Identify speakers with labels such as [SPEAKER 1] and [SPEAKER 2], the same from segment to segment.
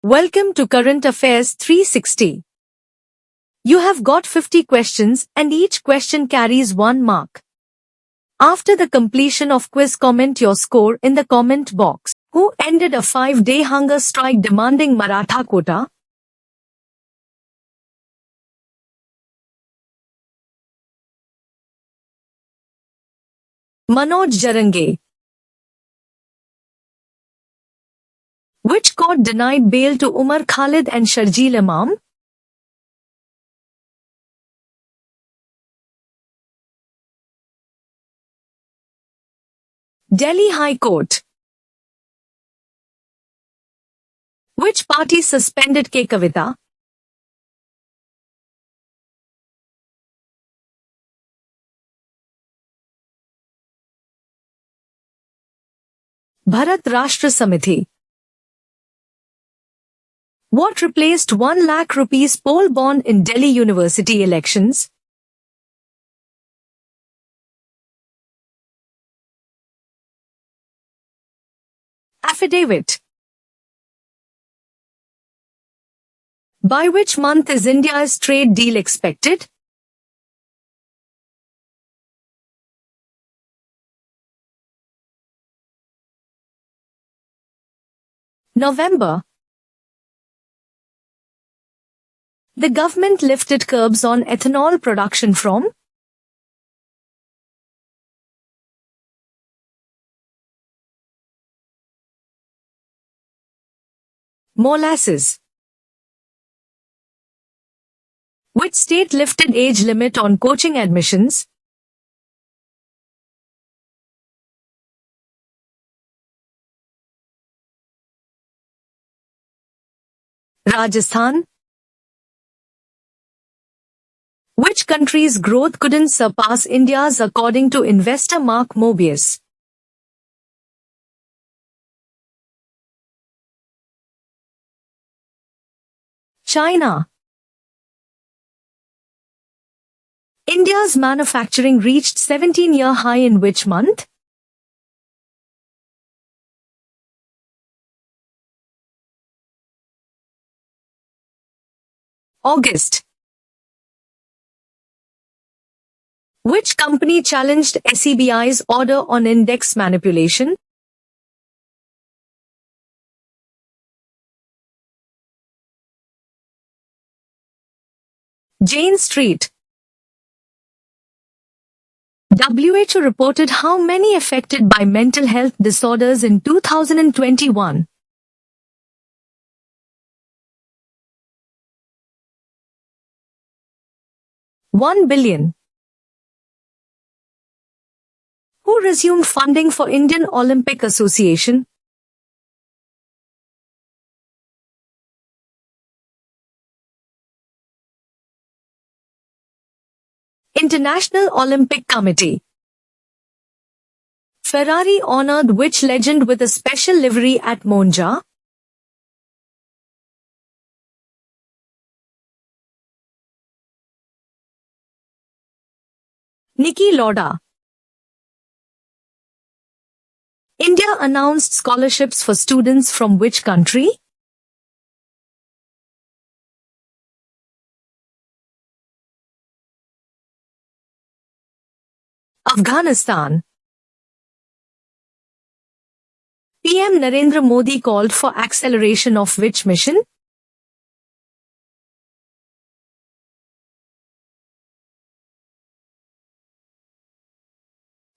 [SPEAKER 1] Welcome to Current Affairs 360. You have got 50 questions and each question carries 1 mark. After the completion of quiz, comment your score in the comment box. Who ended a 5-day hunger strike demanding Maratha quota? Manoj Jarange. Which court denied bail to Umar Khalid and Sharjeel Imam? Delhi High Court. Which party suspended K. Kavita? Bharat Rashtra Samiti. What replaced 1 lakh rupees poll bond in Delhi University elections? Affidavit. By which month is India's trade deal expected? November. The government lifted curbs on ethanol production from? Molasses. Which state lifted age limit on coaching admissions? Rajasthan. Which country's growth couldn't surpass India's according to investor Mark Mobius? China. India's manufacturing reached 17-year high in which month? August. Which company challenged SEBI's order on index manipulation? Jane Street. WHO reported how many affected by mental health disorders in 2021. $1 billion. Who resumed funding for Indian Olympic Association? International Olympic Committee. Ferrari honored which legend with a special livery at Monza? Niki Lauda. India announced scholarships for students from which country? Afghanistan. PM Narendra Modi called for acceleration of which mission?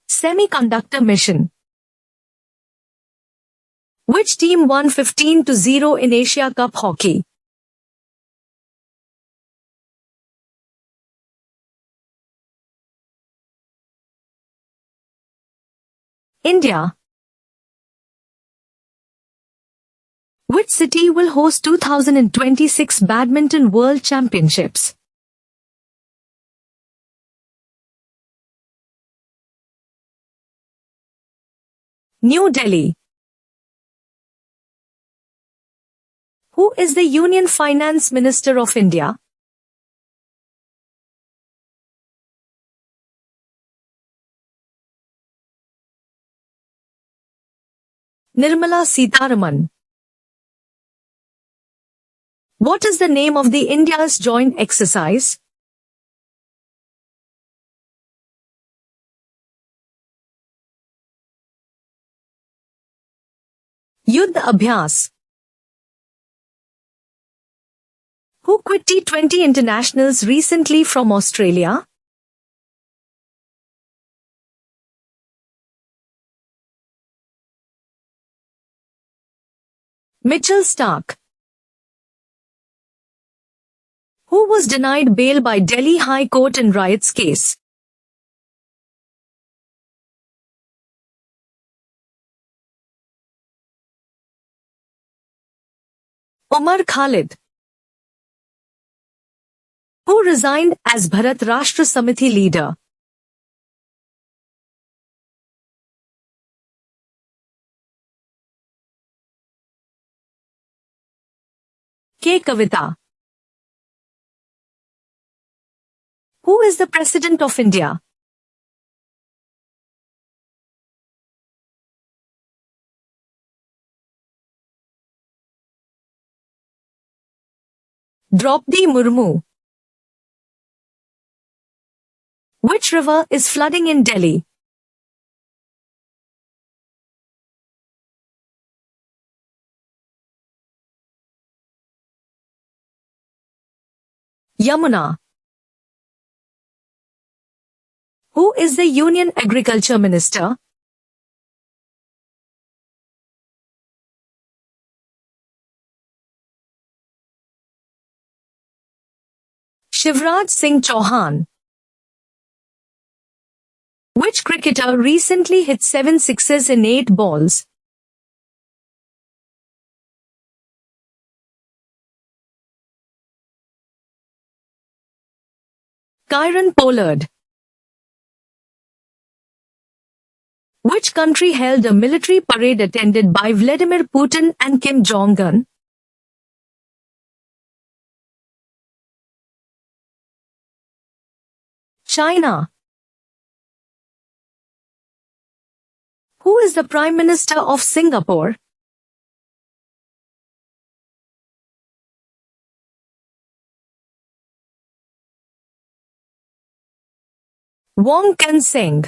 [SPEAKER 1] Semiconductor mission. Which team won 15-0 in Asia Cup hockey? India. Which city will host 2026 Badminton World Championships? New Delhi. Who is the Union Finance Minister of India? Nirmala Sitharaman. What is the name of the India's joint exercise? Yuddha Abhyas. Who quit T20 internationals recently from Australia? Mitchell Starc. Who was denied bail by Delhi High Court in riots case? Omar Khalid. Who resigned as Bharat Rashtra Samiti leader? K. Kavita. Who is the President of India? Draupadi Murmu. Which river is flooding in Delhi? Yamuna. Who is the Union Agriculture Minister? Shivraj Singh Chauhan. Which cricketer recently hit 7 sixes in 8 balls? Kieron Pollard. Which country held a military parade attended by Vladimir Putin and Kim Jong-un? China. Who is the Prime Minister of Singapore? Wong Kan Seng.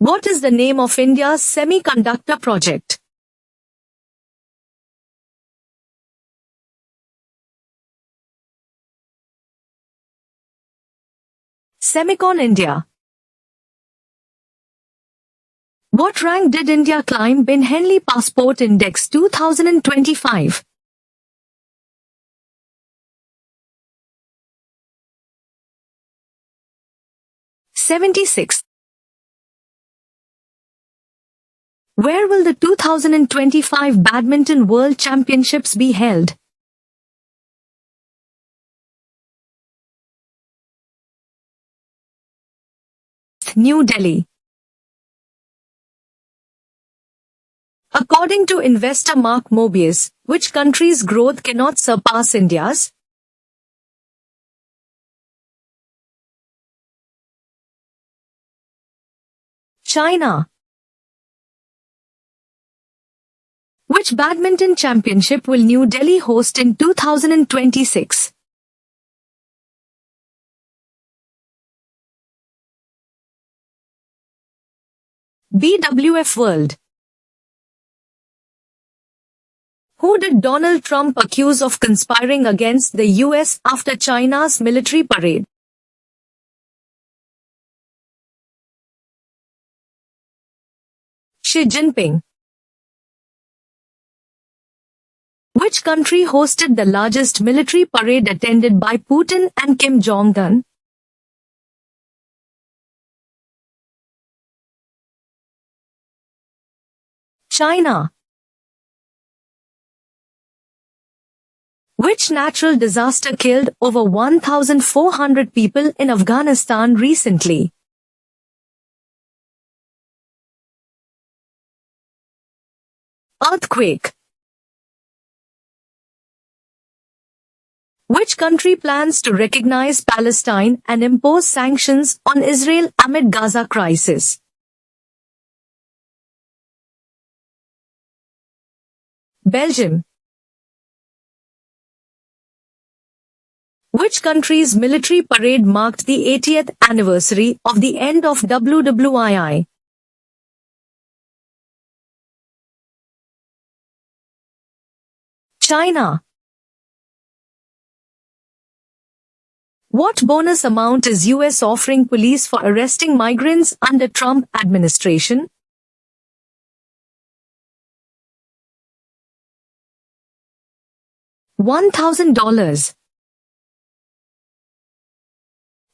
[SPEAKER 1] What is the name of India's semiconductor project? Semicon India. What rank did India climb in Henley Passport Index 2025? 76th. Where will the 2025 Badminton World Championships be held? New Delhi. According to investor Mark Mobius, which country's growth cannot surpass India's? China. Which badminton championship will New Delhi host in 2026? BWF World. Who did Donald Trump accuse of conspiring against the US after China's military parade? Xi Jinping. Which country hosted the largest military parade attended by Putin and Kim Jong-un? China. Which natural disaster killed over 1,400 people in Afghanistan recently? Earthquake. Which country plans to recognize Palestine and impose sanctions on Israel amid Gaza crisis? Belgium. Which country's military parade marked the 80th anniversary of the end of WWII? China. What bonus amount is US offering police for arresting migrants under Trump administration? $1,000.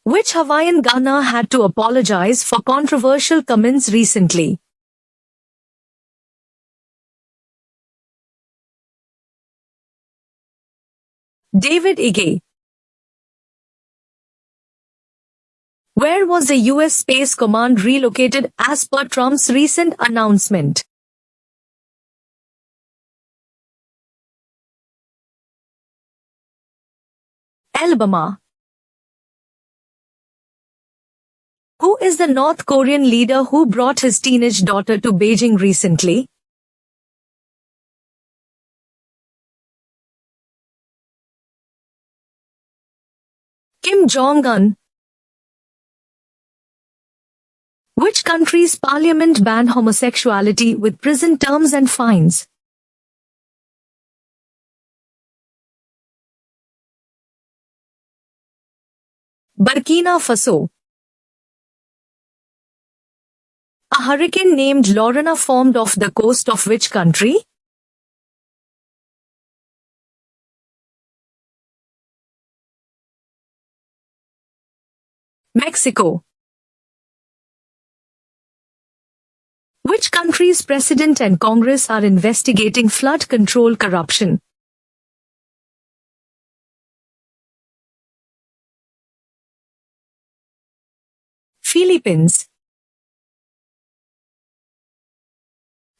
[SPEAKER 1] Which Hawaiian governor had to apologize for controversial comments recently? David Ige. Where was the US Space Command relocated as per Trump's recent announcement? Alabama. Who is the North Korean leader who brought his teenage daughter to Beijing recently? Kim Jong-un. Which country's parliament banned homosexuality with prison terms and fines? Burkina Faso. A hurricane named Lorena formed off the coast of which country? Mexico. Which country's president and Congress are investigating flood control corruption? Philippines.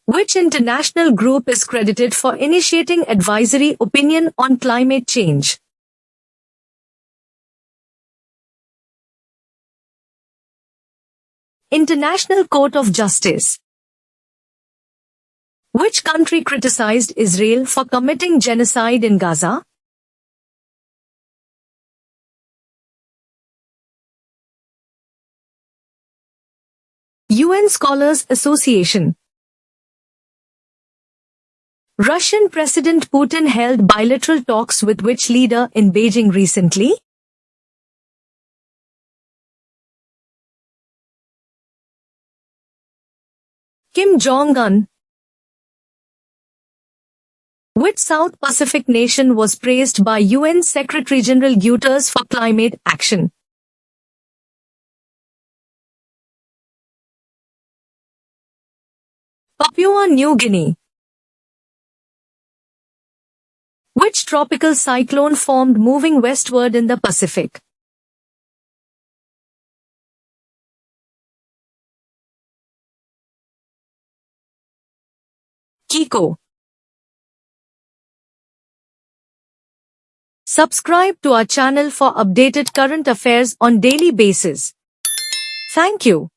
[SPEAKER 1] Which international group is credited for initiating advisory opinion on climate change? International Court of Justice. Which country criticized Israel for committing genocide in Gaza? UN Scholars Association. Russian President Putin held bilateral talks with which leader in Beijing recently? Kim Jong-un. Which South Pacific nation was praised by UN Secretary-General Guterres for climate action? Papua New Guinea. Which tropical cyclone formed moving westward in the Pacific? Kiko. Subscribe to our channel for updated current affairs on daily basis. Thank you.